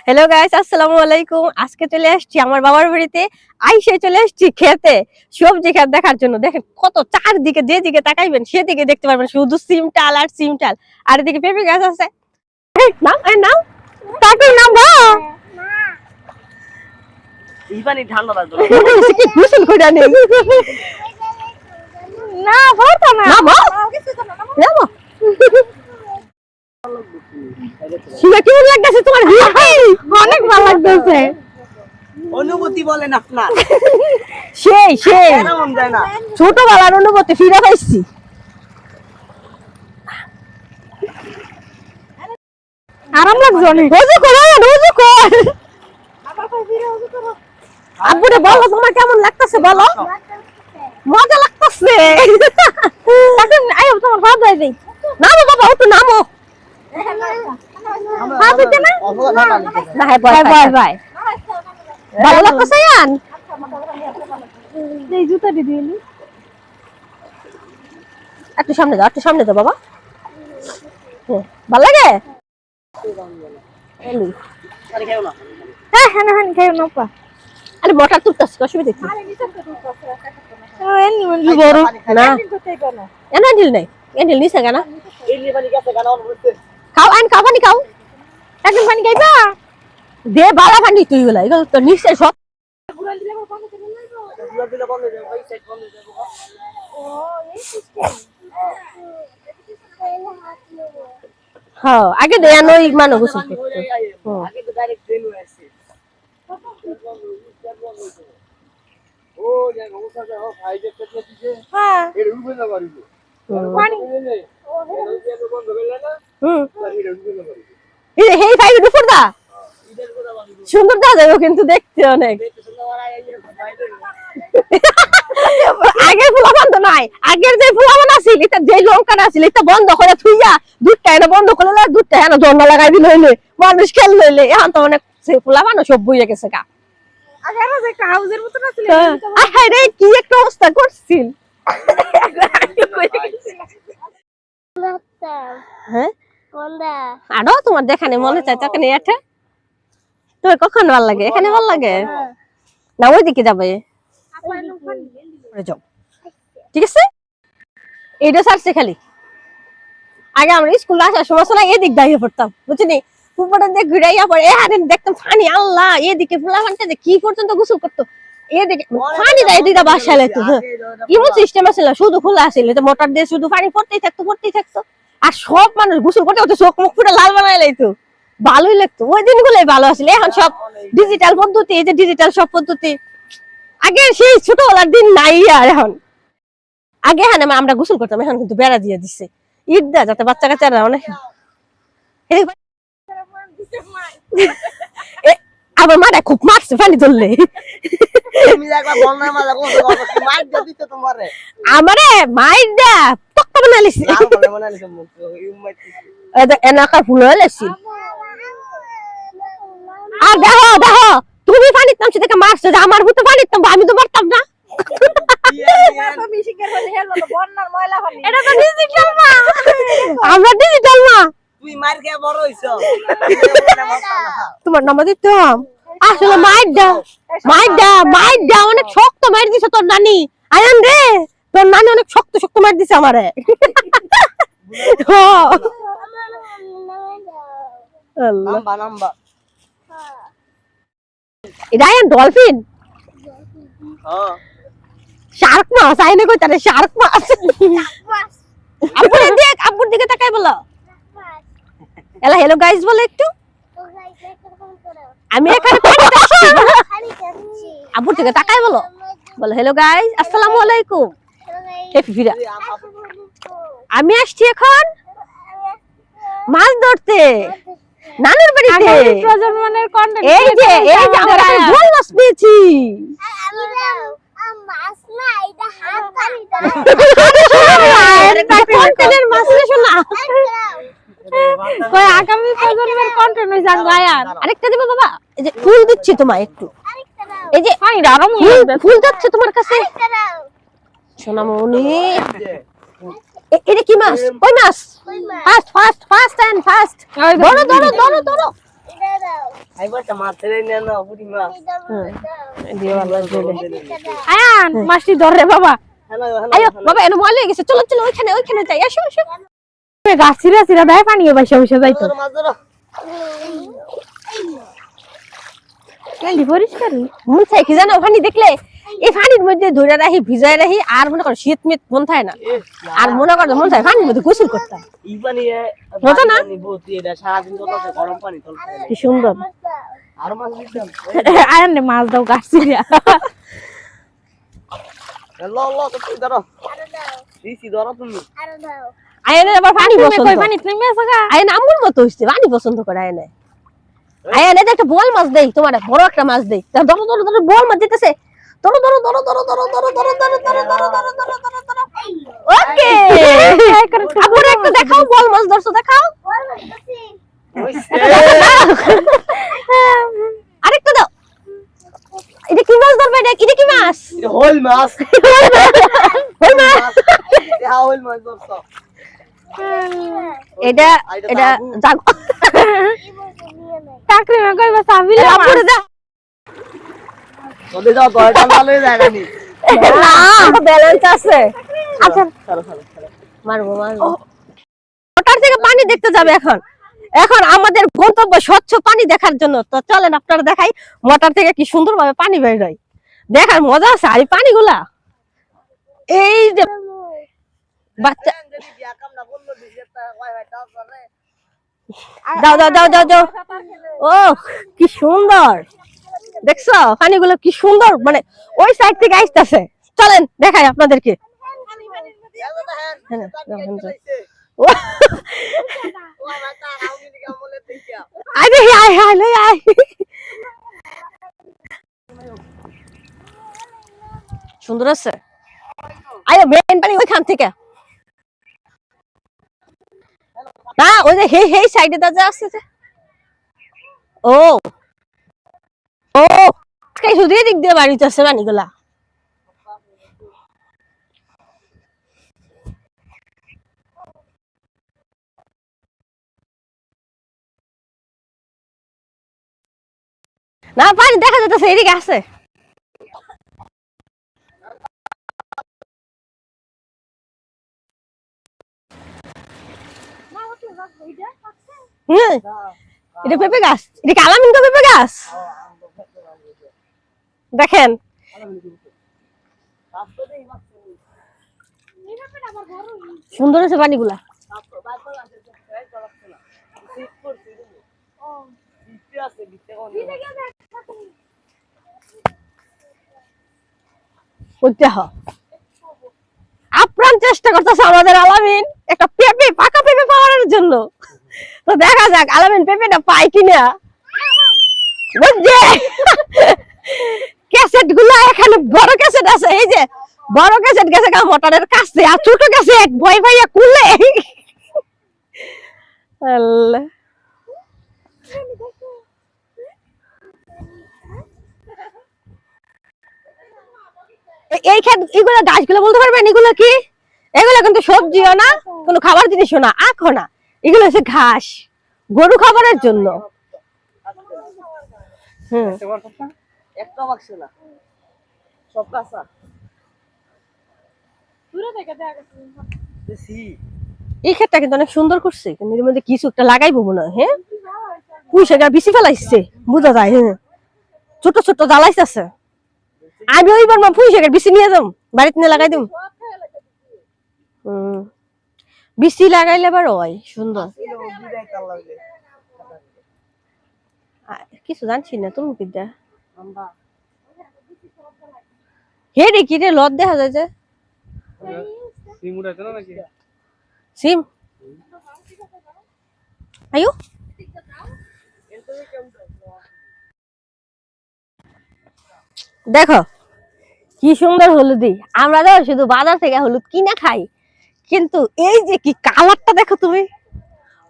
Hello guys, আসসালামু আলাইকুম। আজকে চলে আসছি আমার বাবার বাড়িতে। আইসে চলে আসছি খেতে, সবজি ক্ষেত দেখার জন্য। দেখেন কত চারদিকে, যেদিকে তাকাইবেন সেদিকে দেখতে পারবেন শুধু সিমটাল আর সিমটাল। আর এদিকে পেঁপে গাছ আছে। নাম নাম তারপর নাম বা ইবানি ঠান্ডা লাগতো কি গোসল করে নেই না ভরতা না নামো নামো। শিবা কেমন লাগতেছে তোমার? অনেক ভালো লাগতেছে। অনুভূতি বলেন আপনার। সেই সেই কেমন যায় না ছোটবেলার অনুভূতি ফিরে পাইছি। আরাম লাগছে অনেক। রোজু করো, রোজু কর। আব্বুরে বলো তোমার কেমন লাগতেছে বলো। মজা লাগতেছে। এখন আইও তোমার ভাত দাই দেই। নামো বাবা, একটু নামো। ভাত দিতে না? না হ্যাঁ বাই বাই বাই। ভালো লাগতেছে ইয়ান? এই জুতা দি দিলি। একটু সামনে দাও, একটু সামনে দাও বাবা। ভালো লাগে? এলি আরে কেউ না হ্যাঁ হ্যাঁ হ্যাঁ খাইও না পা। আরে মোটর তুলতাছ অসুবিধা কি? বড় না এনাডিল নাই, এনাডিল নিছে কেন? এই লিবানি গেছে গানা অন করতে খাও আন, খাও পানি খাও। একদম পানি খাইবা দে, বালা পানি তুই গুলা এগুলো তো নিশ্চয় সব। গুলা দিলে বন্ধ হয়ে যাবে ওই সাইড বন্ধ হয়ে যাবে। ও এই সিস্টেম হ্যাঁ আগে দে আনোই মানো গোসল করতে। আগে তো ডাইরেক্ট ট্রেন হয়ে আসছে। ও যে গোসা যে ভাই যে পেটে দিছে হ্যাঁ এর উপরে না পারিব পানি ও হের বন্ধ হইল না এর উপরে না পারিব এই হেই ফাইভ উপর দা সুন্দর দা যাবে কিন্তু দেখতে অনেক। আগের ফুলা বন্ধ নাই, আগের যে ফুলা বানা ছিল এটা যে লঙ্কাটা ছিল এটা বন্ধ করে থুইয়া দুধটা এনে বন্ধ করে দুধটা এনে জন্ডা লাগাই দিল হইলে মানুষ খেল লইলে। এখন তো অনেক সে ফুলা বানা সব বইয়া গেছে গা। আগে না যে কাউজের মত না ছিল আরে রে কি একটা অবস্থা করছিল। হ্যাঁ কোনটা আরো তোমার দেখানে মনে চাই তখন এটা তোর কখন ভালো লাগে? এখানে ভালো লাগে না ওইদিকে যাবে? যাও ঠিক আছে। এইটা ছাড়ছে খালি। আগে আমরা স্কুলে আসার সময় শোনা এদিক দাঁড়িয়ে পড়তাম বুঝলি, পুকুরটা দিয়ে ঘুরাইয়া পড়ে এখানে দেখতাম ফানি। আল্লাহ এদিকে ফুলা ফানতে কি পর্যন্ত গোসল করতো এদিকে ফানি দেয় দুইটা বাসা লাগতো। ইমন সিস্টেম ছিল শুধু খোলা আসছিল মোটর দিয়ে শুধু পানি পড়তেই থাকতো। আর সব মানুষ গোসল করতে হতো চোখ মুখ পুরো লাল বানাই লাইতো, ভালোই লাগতো। ওই দিনগুলোই ভালো আসলে। এখন সব ডিজিটাল পদ্ধতি, এই যে ডিজিটাল সব পদ্ধতি। আগে সেই ছোটবেলার দিন নাই আর এখন। আগে হ্যাঁ আমরা গোসল করতাম, এখন কিন্তু বেড়া দিয়ে দিচ্ছে ইট দেয় যাতে বাচ্চা কাচ্চারা অনেক। আবার মারা খুব মারছে পানি ধরলে তুমি একবার বন্যার মাঝে গোসল করো মাইর দে দিতে তোমারে আমারে মাইর দা টক্কা বানাইছে লাল বলে বানাইছে মুখ ইউমাইট এনাকা ফুল হইলেছি। আর দেখো দেখো তুমি পানি নামছে দেখে মারছে যে আমার ভূতে পানি নামবো, আমি তো পারতাম না। বন্যার ময়লা পানি এটা তো ডিজিটাল মা, আমরা ডিজিটাল মা। তুই মার খেয়ে বড় হইছো তোমার নাম দিতাম আসলে মাইর দা অনেক শক্ত মার দিছে তোর নানি। আয়ান রে তোর নানি অনেক শক্ত শক্ত মার দিছে আমারে। নাম্বা নাম্বা এটা আয়ান ডলফিন হ্যাঁ শার্ক মাছ আইনে কই তারে শার্ক মাছ। আব্বুর দিকে তাকাই বলো। এলা হ্যালো গাইস বলে একটু। আমি এখানে আব্বুর দিকে তাকাই বলো, বলো হ্যালো গাইস আসসালামু আলাইকুম। ফিরা আমি আসছি এখন মাছ ধরতে নানুর বাড়িতে। প্রজন্মের কন্টেন্ট এই যে আমরা গোল মাছ পেয়েছি। মাছ না এটা হাত পানি দাও কন্টেন্টের মাছ রে শোনা। কই আগামী প্রজন্মের কন্টেন্ট হই জান গায়ার। আরেকটা দেব বাবা, এই যে ফুল দিচ্ছি তোমায় একটু। এই যে পানি আরাম ফুল যাচ্ছে তোমার কাছে সোনামণি। এটা কি মাছ? কই মাছ? Fast fast fast and fast. ধরো ধরো ধরো ধরো আইবারটা মাছ ছেড়ে নিয়ে না পুরি মাছ দিয়ে আল্লাহ জলে আয়ান মাছটি ধরে বাবা হ্যালো আয়ো বাবা এনে মলে গেছে চলো চলো ওইখানে যাই আসো আসো গাছ ছিঁড়া ছিঁড়া দেয় পানিও বসে বসে যাইতো মাছ ধরো কেলি পরিষ্কার মন চাই কি জানো পানি দেখলে এই পানির মধ্যে ধরে রাখি ভিজায় রাখি আর মনে করো শীত মিত মন থাকে না আর মনে করো মন চাই পানির মধ্যে গোসল করতাম এই পানি মজা না? বহুতি এটা সারাদিন চলতেছে গরম পানি চলছে কি সুন্দর আর মাছ দিতাম আয়ান নে মাছ দাও গাছ ছিঁড়া লো লো তো তুই ধরো দিছি ধরো তুমি আয়নের আবার পানি পছন্দ কই পানি তুমি আছে গা আয়ন আমুর মতো হইছে পানি পছন্দ করে আয়নে আয়ন এই যে একটা বল মাছ দেই তোমার বড় একটা মাছ দেই তা ধরো ধরো ধরো বল মাছ দিতেছে ধরো ধরো ধরো ধরো ধরো ধরো ধরো ধরো ধরো ধরো ধরো ধরো ধরো ধরো ওকে আবার একটু দেখাও বল মাছ ধরছো দেখাও আরেকটু দাও এটা কি মাছ ধরবে এটা কি মাছ হল মাছ ওই মাছ হল মাছ ধরছো এটা এটা জাগো কাকরি মে কইবা সাবিলে আপুরে দা চলে যাও তো এটা ভালো জায়গা নি না ব্যালেন্স আছে আচ্ছা চলো মারবো মোটর থেকে পানি দেখতে যাবে এখন এখন আমাদের গন্তব্য স্বচ্ছ পানি দেখার জন্য তো চলেন আপনারা দেখাই মোটর থেকে কি সুন্দর ভাবে পানি বের হয় দেখার মজা আছে আর এই পানিগুলা এই যে বাচ্চা দাও দাও দাও দাও দাও ও কি সুন্দর দেখছো পানিগুলো কি সুন্দর মানে ওই সাইড থেকে আসতেছে চলেন দেখাই আপনাদেরকে সুন্দর আছে আরে মেন পানি ওইখান থেকে না ওই যে হে সাইডে দাদা আসছে ও ও আজকে শুধু এদিক দিয়ে বাড়িতে আছে পানিগুলা না পানি দেখা যাচ্ছে এদিকে আছে এটা পেঁপে গাছ এটা কি আলামিন পেঁপে গাছ দেখেন সুন্দর আছে পানিগুলা আপ্রাণ চেষ্টা করতেছে আমাদের আলামিন একটা পেঁপে পাকা পেঁপে পাওয়ার জন্য তো দেখা যাক আলামিন পেঁপেটা পাই কিনা বুঝছে ক্যাসেট গুলা এখানে বড় ক্যাসেট আছে এই যে বড় ক্যাসেট গেছে মোটরের কাছে আর ছোট ক্যাসেট ভয় ভাইয়া কুলে আল্লাহ এই খেত এগুলো গাছগুলো বলতে পারবেন এগুলো কি এগুলো কিন্তু সবজিও না কোনো খাবার জিনিসও না আখও না এগুলো হচ্ছে ঘাস গরু খাবারের জন্য একটা বাক্স না সব কাঁচা এই ক্ষেতটা কিন্তু অনেক সুন্দর করছে কিন্তু এর মধ্যে কিছু একটা লাগাইবো মনে হয় হ্যাঁ পুঁইশাক বিচি ফেলাইছে বুঝা যায় হ্যাঁ ছোট ছোট জ্বালাইছে আমি ওইবার মা পুঁইশাকের বিচি নিয়ে যাম বাড়িতে নিয়ে লাগাই দিম বিচি লাগাইলে আবার হয় সুন্দর কিছু জানছি না তুমি কিটা হে রে কি রে লত দেখা যায় যে সিম আয়ো দেখো কি সুন্দর হলুদি আমরা তো শুধু বাজার থেকে হলুদ কিনে খাই কিন্তু এই যে কি কালারটা দেখো তুমি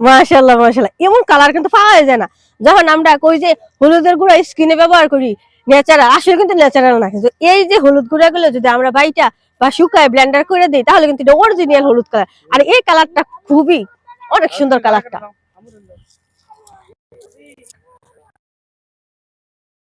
মাশাআল্লাহ মাশাআল্লাহ এমন কালার কিন্তু পাওয়া যায় না যখন আমরা কই যে হলুদের গুঁড়া স্কিনে ব্যবহার করি ন্যাচারাল আসলে কিন্তু ন্যাচারাল না কিন্তু এই যে হলুদ গুঁড়াগুলো যদি আমরা বাইটা বা শুকায় ব্লেন্ডার করে দিই তাহলে কিন্তু এটা অরিজিনাল হলুদ কালার আর এই কালারটা খুবই অনেক সুন্দর কালারটা